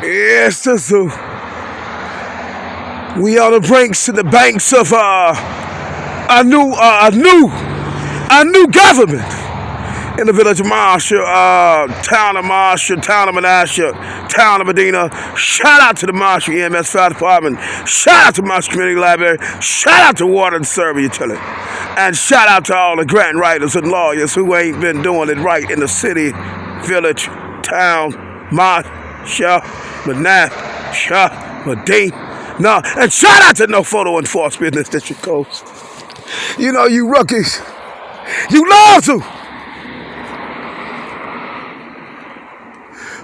Yes, the zoo. We on the brinks and the banks of a new government in the village of Marshall, town of Marshall, town of Menasha, town of Medina. Shout out to the Marshall EMS Fire Department. Shout out to Marshall Community Library. Shout out to Water and Service Utility. And shout out to all the grant writers and lawyers who ain't been doing it right in the city, village, town, Marshall, Menasha, Medina. No, and shout out to No Photo Enforcement Business District Codes. You know, you rookies, you love to.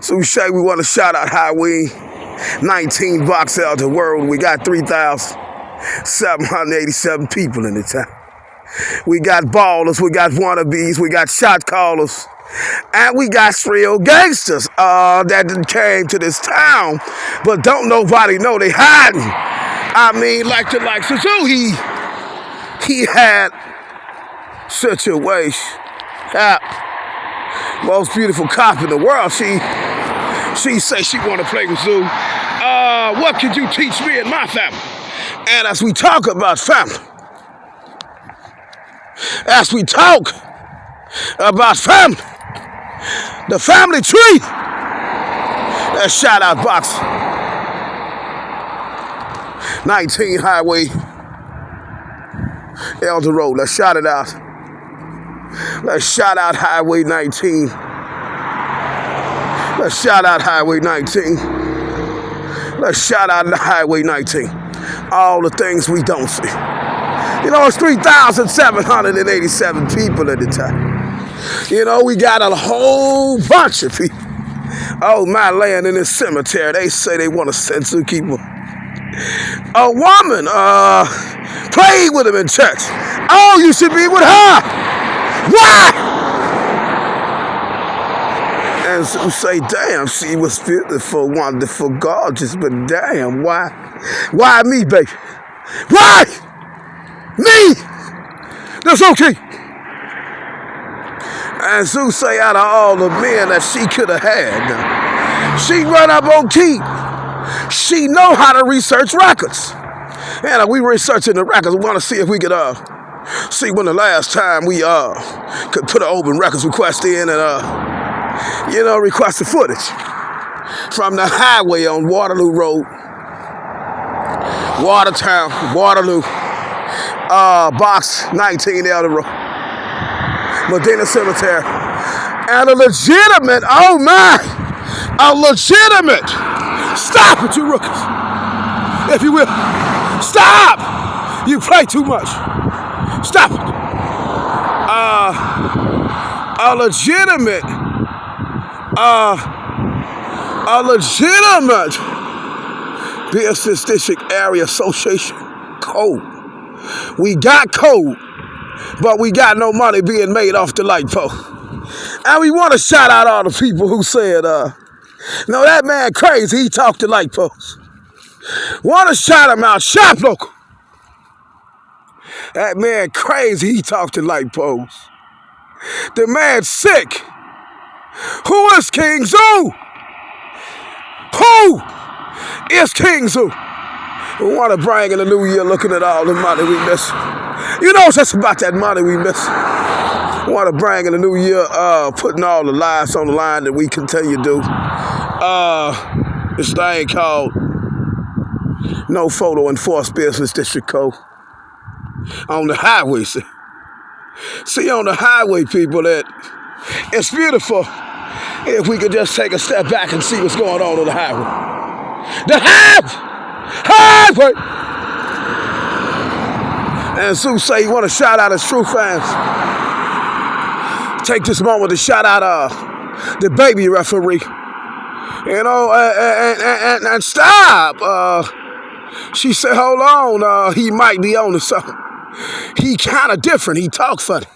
So we say we want to shout out Highway 19 Box out the world. We got 3,787 people in the town. We got ballers, we got wannabes, we got shot callers, and we got real gangsters that came to this town, but don't nobody know they hiding. I mean, like the likes of Zoo, he had situation. Most beautiful cop in the world. She say she want to play with Zoo. What could you teach me and my family? And as we talk about family, the family tree. Let's shout out Box 19 Highway Elder Road. Let's shout it out. Let's shout out Highway 19. Let's shout out Highway 19. Let's shout out Highway 19. All the things we don't see. You know, it's 3,787 people at the time. You know, we got a whole bunch of people. Oh, my land in this cemetery. They say they want to send zookeeper. A woman prayed with him in church. Oh, you should be with her. Why? And some say, damn, she was beautiful, wonderful, gorgeous, but damn, why? Why me, baby? Why? Me? That's okay. And Sue say out of all the men that she could have had, she run up on key. She know how to research records. And we researching the records. We want to see if we could see when the last time we could put an open records request in and request the footage from the highway on Waterloo Road, Watertown, Waterloo, Box 19 Elder Road, Medina Cemetery, and a legitimate, stop it, you rookies, if you will, stop, you play too much, stop it, a legitimate Business District Area Association code. We got code, but we got no money being made off the light pole. And we want to shout out all the people who said, no, that man crazy, he talked to light poles. Want to shout him out, shop local. That man crazy, he talked to light poles. The man sick. Who is King Zoo? Who is King Zoo? We want to bring in the new year looking at all the money we miss. You know, it's just about that money we miss. We want to bring in the new year putting all the lives on the line that we continue to do. This thing called No Photo Enforcement Business District Code. On the highway, see on the highway, people, that it's beautiful if we could just take a step back and see what's going on the highway. The highway! And Sue say you want to shout out his true fans. Take this moment to shout out the baby referee. You know, and stop. She said, hold on, he might be on to something. He kind of different. He talk funny.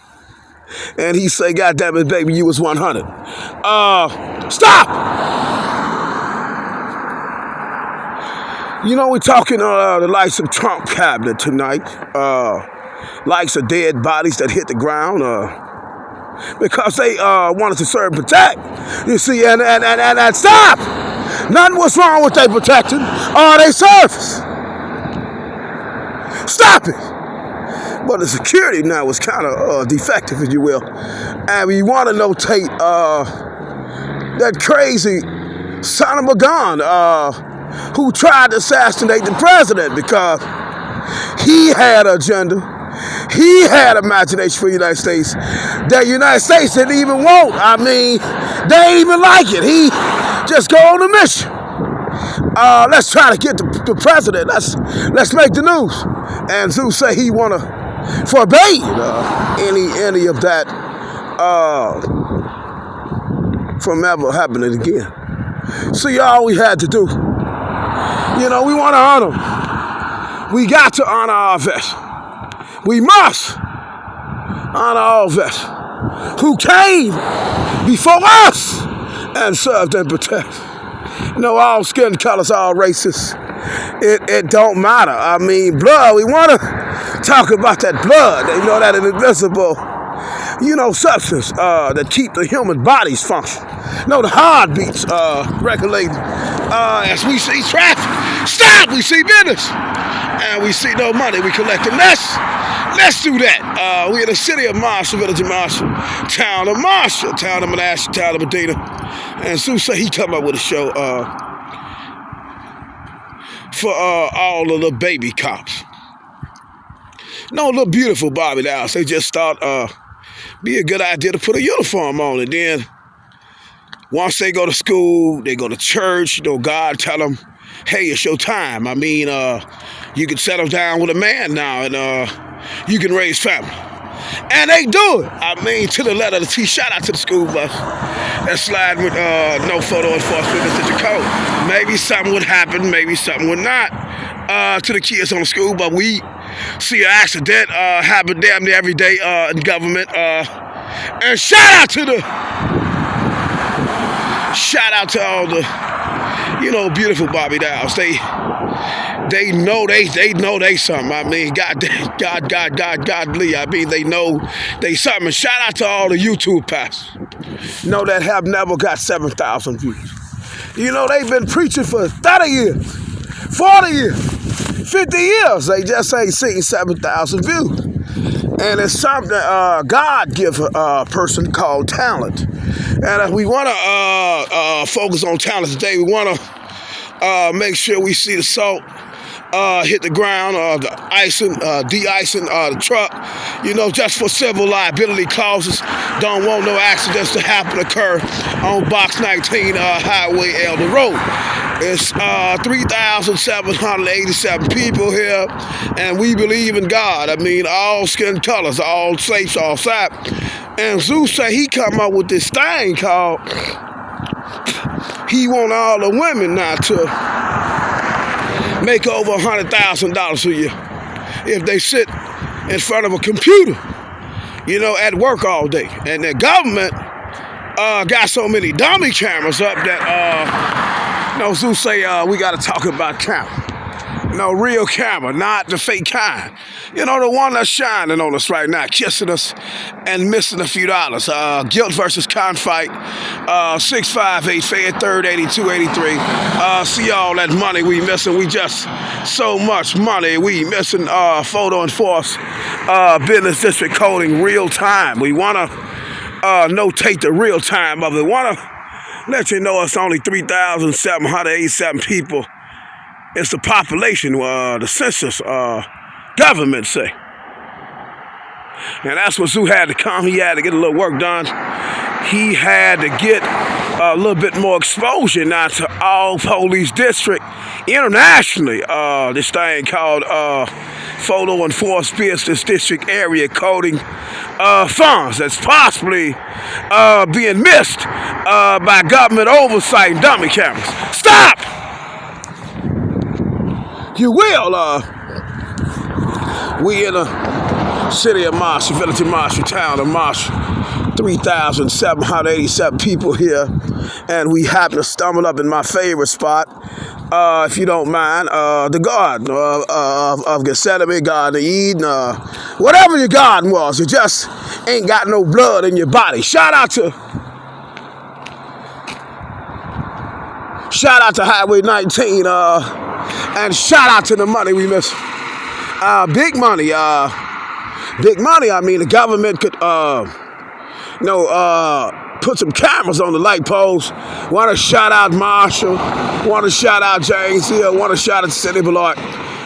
And he say, God damn it, baby, you was 100. Stop! You know, we're talking the likes of Trump cabinet tonight. Likes of dead bodies that hit the ground. Because they wanted to serve and protect. You see, and stop! Nothing was wrong with their protection or their service. Stop it. But the security now was kind of defective, if you will. And we want to notate that crazy son of a gun who tried to assassinate the president because he had an agenda. He had imagination for the United States that the United States didn't even want. I mean, they ain't even like it. He just go on a mission. Let's try to get the president. Let's make the news. And Zeus say he wanna forbade any of that from ever happening again. See, all we had to do, we want to honor. We got to honor our vets. We must honor all vets who came before us and served and protect. All skin colors, all races. It don't matter. I mean, blood. We want to talk about that blood. That invisible, substance that keep the human bodies function. The heartbeats regulated. As we see traffic, stop. We see business, and we see no money. We collecting. Let's do that. We in the city of Marshall, village of Marshall, town of Marshall, town of Manasseh, town of Medina. And Zeus said he come up with a show for all of the baby cops. Little beautiful Bobby Downs. They just thought be a good idea to put a uniform on. And then once they go to school, they go to church, God tell them, hey, it's your time. I mean, you can settle down with a man now and you can raise family. And they do it. I mean, to the letter of the T. Shout out to the school bus. That slide with no photo enforcement is your code. Maybe something would happen, maybe something would not to the kids on the school, but we see an accident happen damn near every day in government. And shout out to all the, beautiful Bobby Downs. They know they something. I mean, godly. I mean, they know they something. And shout out to all the YouTube pastors. That have never got 7,000 views. They've been preaching for 30 years, 40 years, 50 years. They just ain't seen 7,000 views. And it's something God give a person called talent. And if we want to focus on talent today, we want to make sure we see the salt hit the ground, the icing, de-icing the truck, just for civil liability clauses. Don't want no accidents to occur on Box 19 Highway Elder Road. It's 3,787 people here, and we believe in God. I mean, all skin colors, all safe, all side. And Zeus said he come up with this thing called, he want all the women now to make over $100,000 a year if they sit in front of a computer, at work all day. And the government got so many dummy cameras up that, Zeus say we got to talk about camera. Real camera, not the fake kind. The one that's shining on us right now, kissing us and missing a few dollars. Guilt versus Confight, 658 Fed 3rd 8283. See all that money we missing. We just so much money we missing. Photo enforce, business district coding real time. We want to notate the real time of it. Want to let you know it's only 3,787 people. It's the population, the census government say. And that's what Zeus had to come. He had to get a little work done. He had to get a little bit more exposure now to all police district internationally. This thing called Photo Enforced Business District Area Coding funds that's possibly being missed by government oversight and dummy cameras. Stop! You will. We in the city of Marshall, village of Marshall, town of Marshall. 3,787 people here, and we happen to stumble up in my favorite spot. If you don't mind, the garden of Gethsemane, Garden of Eden, whatever your garden was, it just ain't got no blood in your body. Shout out to Shout out to Highway 19, and shout out to the money we miss. Big money, I mean, the government could, put some cameras on the light poles. Want to shout out Marshall. Want to shout out James Hill. Want to shout out the city of Beloit.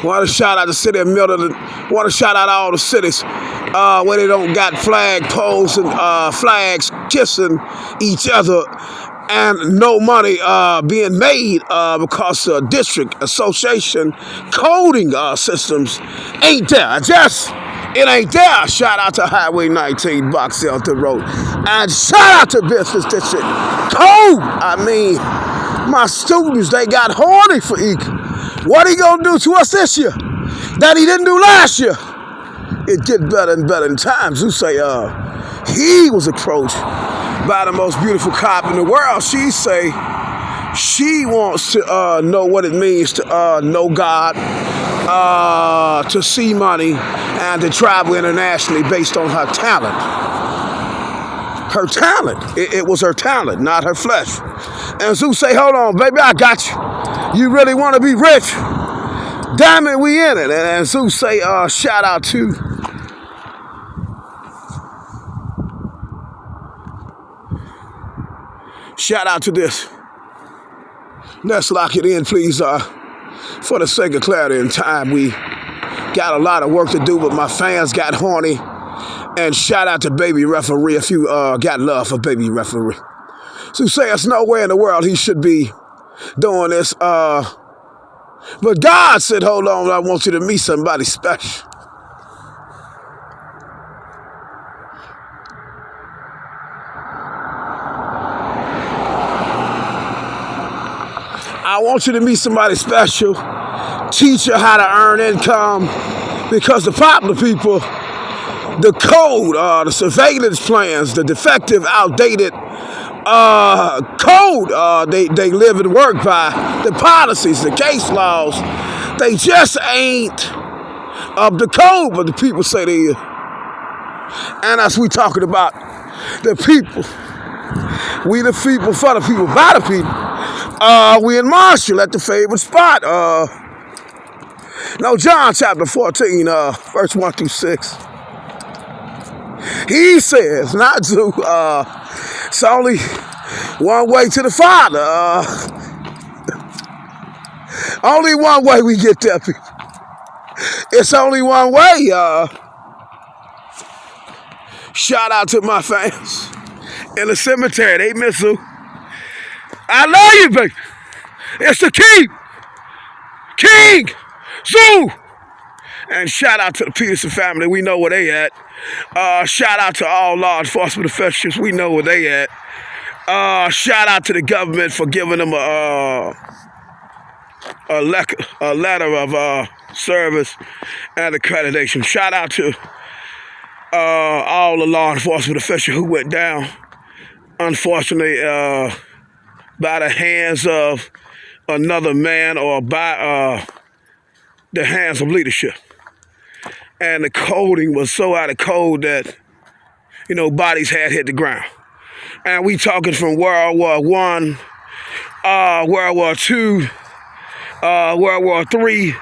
Want to shout out the city of Milton. Want to shout out all the cities where they don't got flag poles and flags kissing each other, and no money being made because the district association coding systems ain't there. It ain't there. Shout out to Highway 19, Box Elton Road. And shout out to Business District Code. I mean, my students, they got horny for EK. What he gonna do to us this year that he didn't do last year? It get better and better in times. You say, he was approached by the most beautiful cop in the world. She say she wants to know what it means to know God, to see money, and to travel internationally based on her talent. Her talent. It was her talent, not her flesh. And Zeus say, hold on, baby, I got you. You really want to be rich? Damn it, we in it. And Zeus say, shout out to this. Let's lock it in, please. For the sake of clarity and time, we got a lot of work to do, but my fans got horny. And shout out to Baby Referee if you got love for Baby Referee. So say there's nowhere in the world he should be doing this. But God said, hold on, I want you to meet somebody special. I want you to meet somebody special, teach you how to earn income, because the popular people, the code, the surveillance plans, the defective, outdated code they live and work by, the policies, the case laws, they just ain't of the code, but the people say they is. And as we talking about the people, we the people, for the people, by the people, we in Marshall at the favorite spot. John chapter 14, verse 1 through 6. He says, not to, it's only one way to the Father. Only one way we get there, people. It's only one way. Shout out to my fans in the cemetery. They miss you. I love you, baby. It's the King, Zoo. And shout out to the Peterson family. We know where they at. Shout out to all law enforcement officials. We know where they at. Shout out to the government for giving them a letter of service and accreditation. Shout out to all the law enforcement officials who went down, unfortunately, by the hands of another man or by the hands of leadership. And the coding was so out of code that, bodies had hit the ground. And we talking from World War I, World War II, World War III,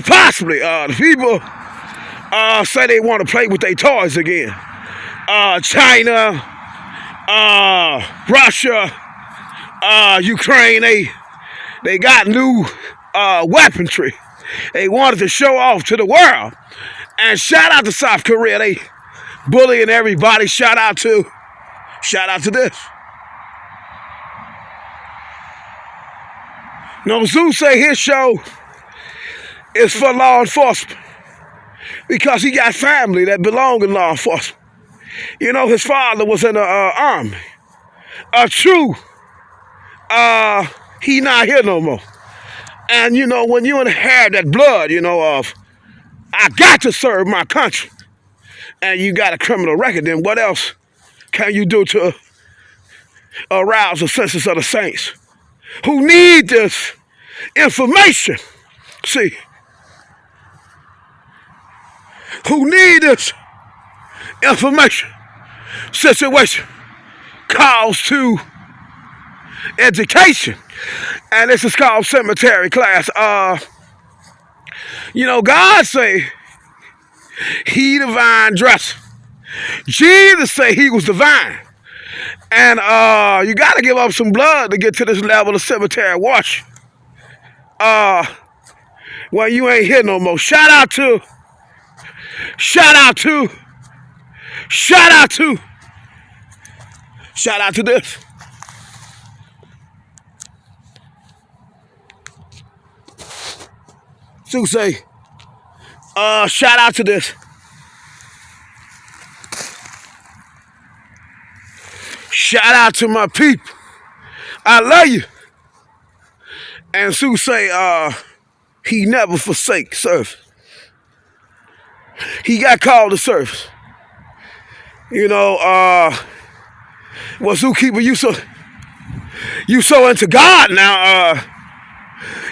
possibly. The people say they want to play with their toys again. China, Russia, Ukraine, they got new weaponry. They wanted to show off to the world. And shout out to South Korea. They bullying everybody. Shout out to this. Zeus say his show is for law enforcement because he got family that belong in law enforcement. His father was in the army. True, he not here no more. And, when you inherit that blood, of, I got to serve my country, and you got a criminal record, then what else can you do to arouse the senses of the saints who need this information? See, who need this information, situation, calls to education. And this is called cemetery class. God say he the vine dresser. Jesus say he was the vine. And you gotta give up some blood to get to this level of cemetery wash. Well, you ain't here no more. Shout out to this. Sue say, shout out to this. Shout out to my people. I love you. And Sue say, he never forsake service. He got called to service. Well, Zookeeper, you so into God now.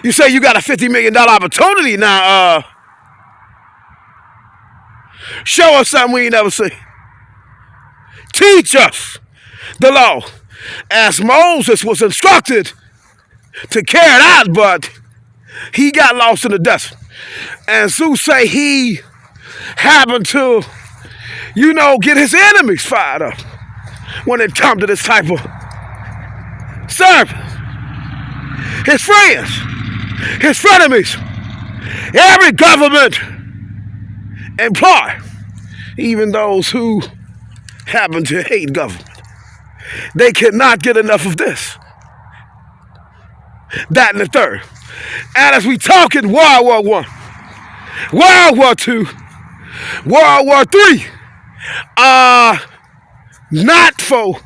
You say you got a $50 million opportunity now. Show us something we ain't never seen. Teach us the law, as Moses was instructed to carry it out, but he got lost in the desert. And Sue say he happened to, get his enemies fired up when it comes to this type of service. His friends, his frenemies, every government employee, even those who happen to hate government, they cannot get enough of this, that, and the third. And as we talk in World War I, World War II, World War III, not for,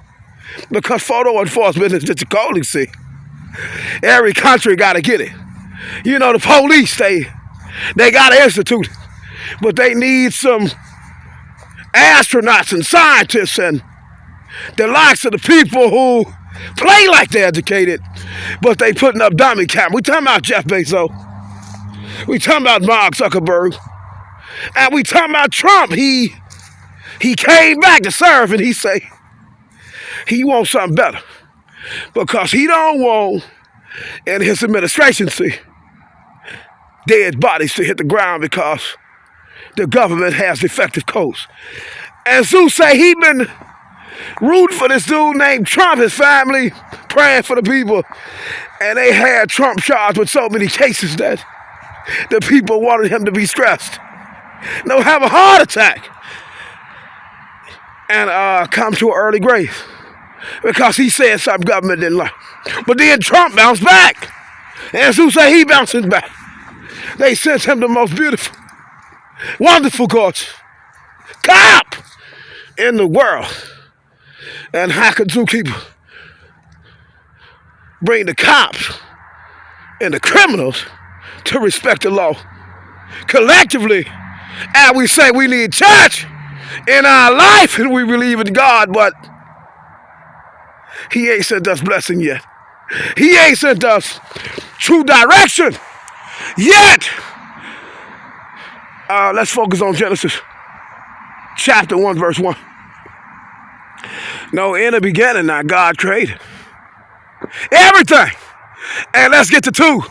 because photo enforcement is just a calling, see. Every country got to get it. The police, they got to institute it. But they need some astronauts and scientists and the likes of the people who play like they're educated, but they putting up dummy cameras. We talking about Jeff Bezos. We talking about Mark Zuckerberg. And we talking about Trump. He came back to serve, and he say he wants something better. Because he don't want, in his administration, dead bodies to hit the ground because the government has defective codes. And Zeus say he been rooting for this dude named Trump, his family, praying for the people. And they had Trump charged with so many cases that the people wanted him to be stressed. No, have a heart attack. And come to an early grave. Because he said something government didn't like. But then Trump bounced back. And Zeus say he bouncing back. They sent him the most beautiful, wonderful, gorgeous cop in the world. And how could Zookeeper bring the cops and the criminals to respect the law? Collectively, and we say we need church in our life and we believe in God, but he ain't sent us blessing yet. He ain't sent us true direction yet. Let's focus on Genesis chapter 1, verse 1. No, in the beginning, now God created everything. And let's get to 2.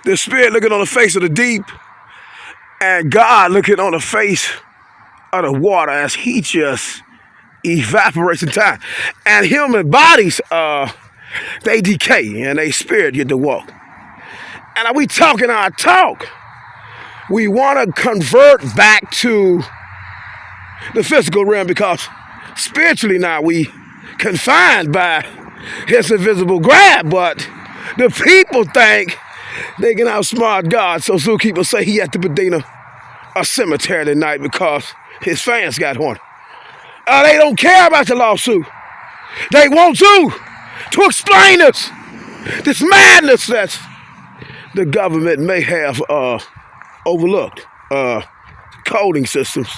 The Spirit looking on the face of the deep, and God looking on the face of the water as he just evaporates in time. And human bodies, they decay, and they spirit get to walk. And are we talking our talk? We want to convert back to the physical realm because spiritually now we confined by his invisible grab, but the people think they can outsmart God. So Zookeeper say he had to Medina a cemetery tonight because his fans got horny. They don't care about the lawsuit. They want to explain this madness that the government may have overlooked. Coding systems,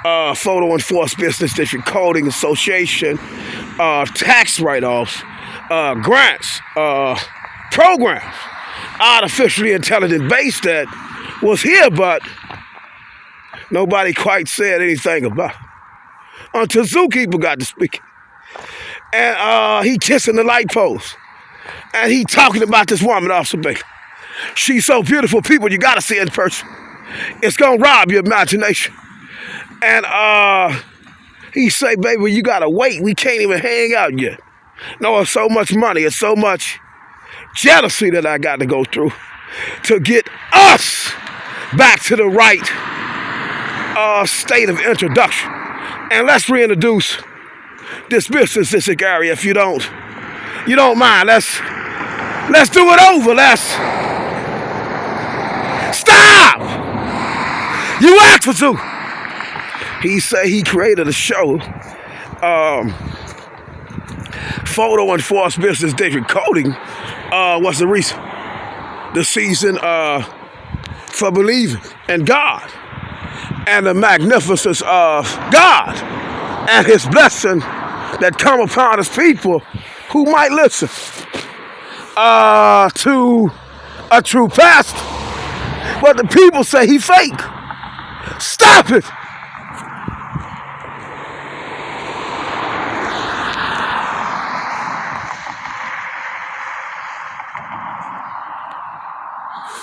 photo enforcement business district coding association, tax write-offs, grants, programs, artificially intelligent base that was here, but nobody quite said anything about it until Zookeeper got to speak. And he kissing the light post. And he talking about this woman also, baby. She's so beautiful, people, you gotta see it in person. It's gonna rob your imagination. And he say, baby, you gotta wait. We can't even hang out yet. No, it's so much money, it's so much jealousy that I got to go through to get us back to the right state of introduction. And let's reintroduce this business district area if you don't mind. Let's do it over. Let's stop. You asked for two. He said he created a show, photo enforced business district coding. What's the reason? The season for believing in God and the magnificence of God and his blessing that come upon his people who might listen to a true pastor. But the people say he fake. Stop it.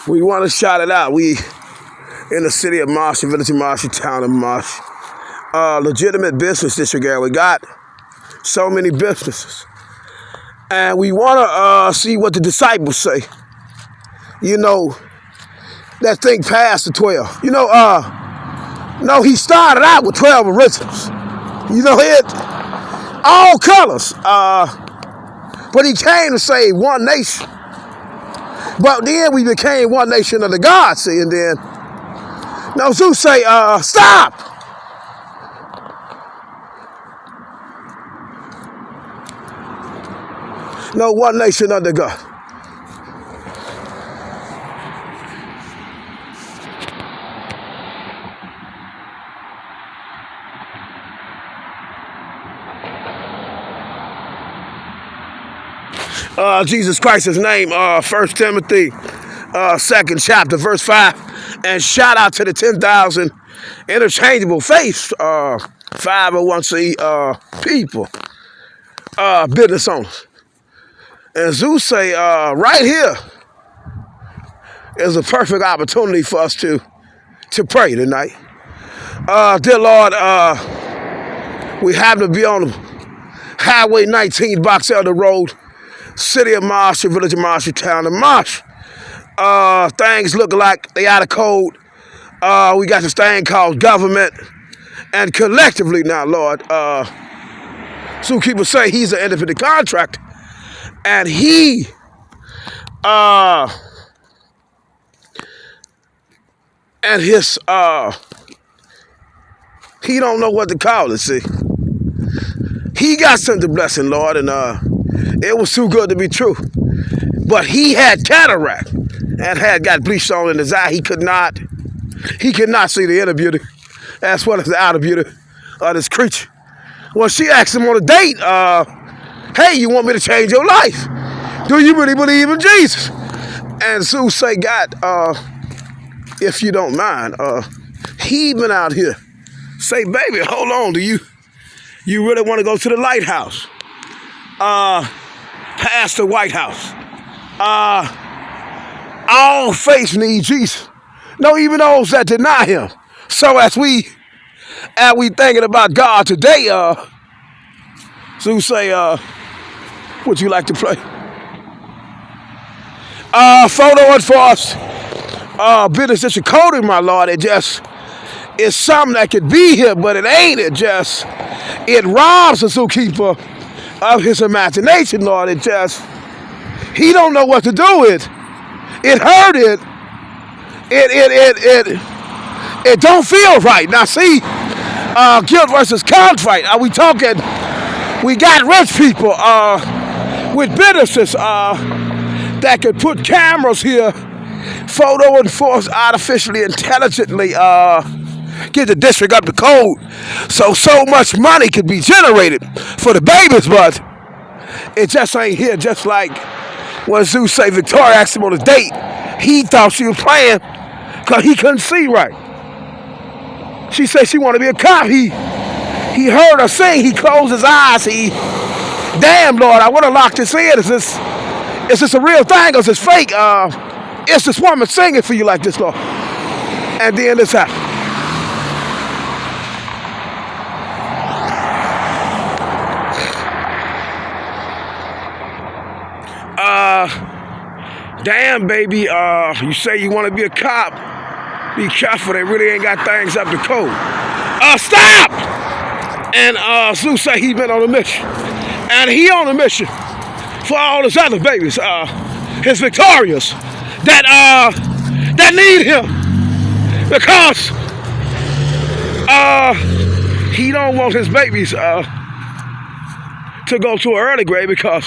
We want to shout it out. We in the city of Marshall, village of Marshall, town of Marshall. Legitimate business district area. We got so many businesses. And we want to see what the disciples say. You know, that thing passed the 12. You know, no, he started out with 12 originals. You know it? All colors. But he came to save one nation. But then we became one nation under God, see, and then, no, Zeus say, stop! No, one nation under God. Jesus Christ's name, 1 Timothy, 2nd chapter, verse 5. And shout out to the 10,000 interchangeable faiths, 501c people, business owners. And Zeus say, right here is a perfect opportunity for us to pray tonight. Dear Lord, we happen to be on Highway 19, Box Elder Road, city of Marshall, village of Marshall, town of Marshall. Things look like they out of code. We got this thing called government. And collectively now, Lord, zookeeper say he's an independent contractor. And he he don't know what to call it, see. He got sent the blessing, Lord, and it was too good to be true. But he had cataract and had got bleached on in his eye. He could not see the inner beauty as well as the outer beauty of this creature. Well, she asked him on a date, hey, you want me to change your life? Do you really believe in Jesus? And Zeus say, God, if you don't mind, he been out here. Say, baby, hold on, do you really want to go to the lighthouse? Past the White House. All faith need Jesus. No, even those that deny him. So as we thinking about God today, Zeus say, would you like to play? Photo enforced business district coding, my Lord. It just is something that could be here, but it ain't. It robs the zookeeper of his imagination, Lord. He don't know what to do with. It hurt it. It don't feel right. Now see, guilt versus contrite. Are we talking? We got rich people with businesses that could put cameras here, photo enforce artificially, intelligently, get the district up to code, so much money could be generated for the babies, but it just ain't here. Just like when Zeus say Victoria asked him on a date, he thought she was playing because he couldn't see right. She said she wanted to be a cop. He heard her sing. He closed his eyes. Damn, Lord, I would have locked this in. Is this a real thing or is this fake? Is this woman singing for you like this, Lord? And then this happened. Damn, baby, you say you want to be a cop. Be careful, they really ain't got things up to code. Stop! And Zeus say he been on a mission. And he on a mission for all his other babies, his Victorias, that need him. Because he don't want his babies to go to an early grade because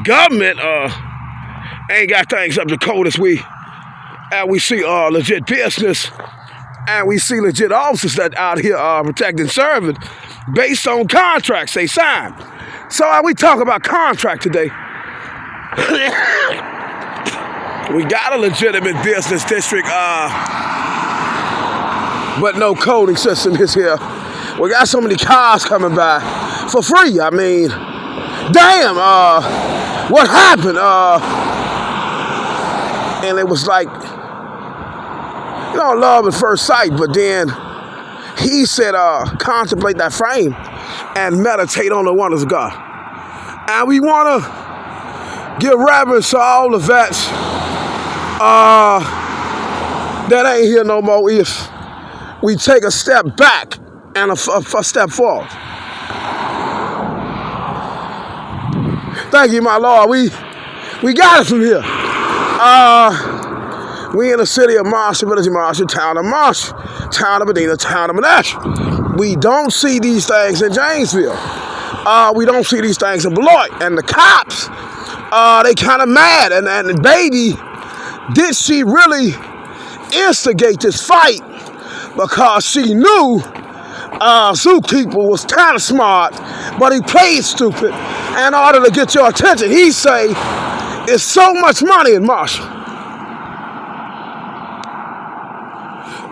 government ain't got things up to code as we see legit business and we see legit officers that out here protecting serving based on contracts they sign. So we talk about contract today. We got a legitimate business district, but no coding system is here. We got so many cars coming by for free. I mean, damn, what happened? And it was like, love at first sight, but then he said, contemplate that frame and meditate on the wonders of God. And we want to give reverence to all the vets that ain't here no more if we take a step back and a step forward. Thank you, my Lord. We got it from here. We in the city of Marshall, village of Marshall, town of Marshall, town of Medina, town of Menashe. We don't see these things in Janesville. We don't see these things in Beloit. And the cops, they kind of mad. And the baby, did she really instigate this fight? Because she knew Zookeeper was kind of smart, but he played stupid in order to get your attention. He say, it's so much money in Marshall.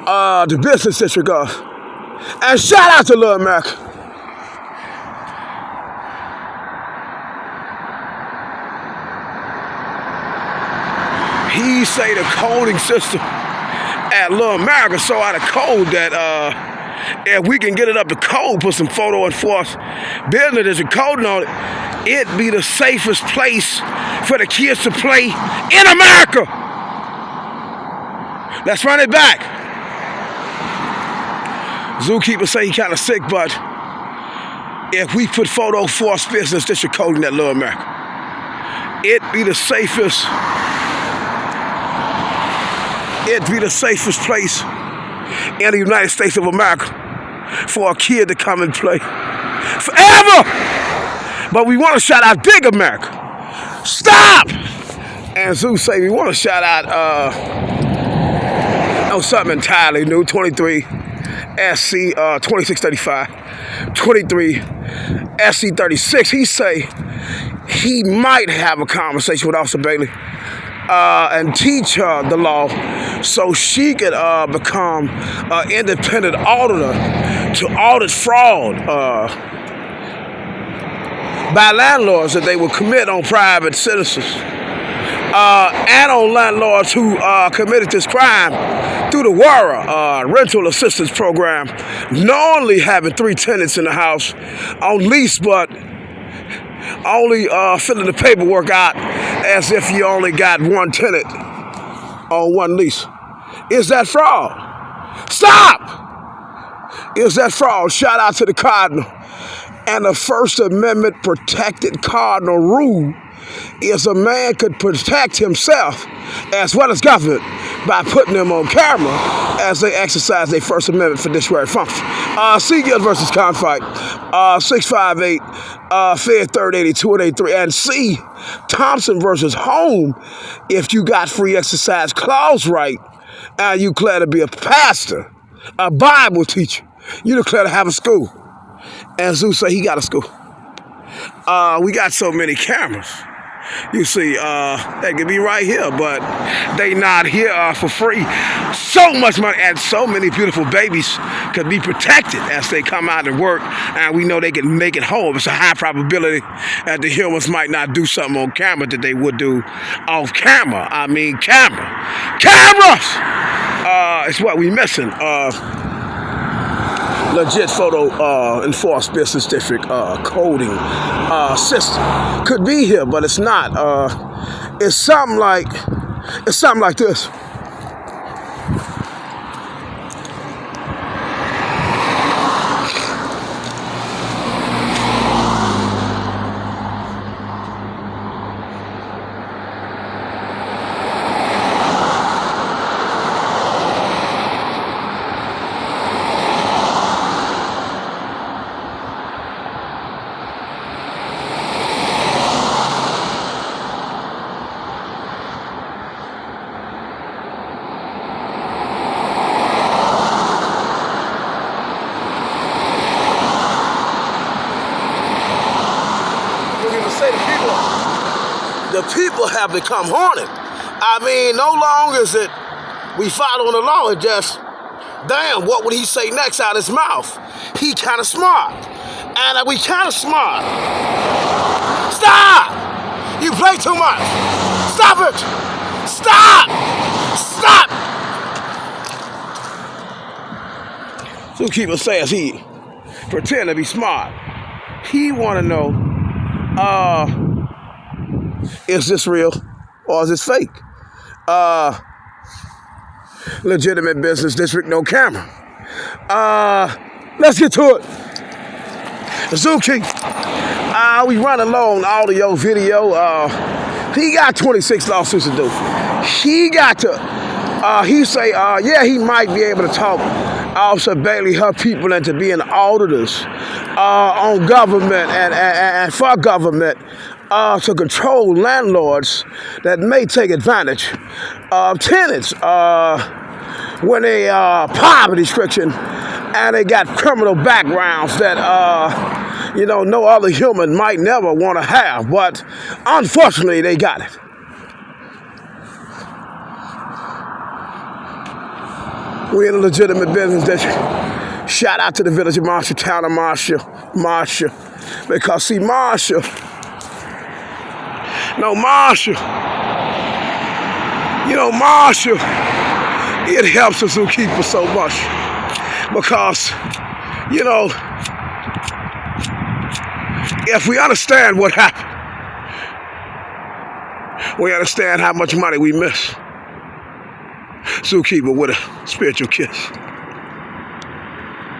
The business district and shout out to Lil Mac. He say the coding system at Lil America so out of code that if we can get it up to code, put some photo enforced business there's a coding on it be the safest place for the kids to play in America. Let's run it back. Zookeeper say he kind of sick, but if we put photo force business district code in that Lil America, it'd be the safest place in the United States of America for a kid to come and play forever. But we want to shout out Big America. Stop! And Zeus say we want to shout out something entirely new, 23 SC 2635, 23 SC 36. He say he might have a conversation with Officer Bailey and teach her the law so she could become an independent auditor to audit fraud by landlords that they will commit on private citizens and on landlords who committed this crime through the WARA rental assistance program, knowingly having 3 tenants in the house on lease, but only filling the paperwork out as if you only got 1 tenant on 1 lease. Is that fraud? Stop! Is that fraud? Shout out to the Cardinal. And the First Amendment protected cardinal rule is a man could protect himself as well as government by putting them on camera as they exercise their First Amendment fiduciary function. Seagill versus Confight, 658, Fed 3rd 82 and 83. And C, Thompson versus Home, if you got free exercise clause right, and you declare to be a pastor, a Bible teacher, you declare to have a school. And Zeus say he got a school. We got so many cameras. You see, they could be right here, but they not here for free. So much money and so many beautiful babies could be protected as they come out and work, and we know they can make it home. It's a high probability that the humans might not do something on camera that they would do off camera. I mean, cameras! It's what we missing. Legit photo enforced business district coding system could be here, but it's not. It's something like this. Say the people have become horned. I mean, no longer is it we following the law. It just, damn, what would he say next out his mouth? He kind of smart, and we kind of smart. Stop! You play too much. Stop it! Stop! Stop! Zookeeper says he pretend to be smart. He want to know. Is this real or is this fake? Legitimate business district, no camera. Let's get to it. Zookeeper, we running low on audio, video. He got 26 lawsuits to do. He got to, he say, yeah, he might be able to talk Officer Bailey, her people, into being auditors on government and for government to control landlords that may take advantage of tenants when they poverty stricken and they got criminal backgrounds that no other human might never want to have, but unfortunately they got it. We're in a legitimate business district. Shout out to the village of Marshall, town of Marshall. Because see, Marshall, it helps the zookeeper so much. Because, if we understand what happened, we understand how much money we miss. Zookeeper with a spiritual kiss.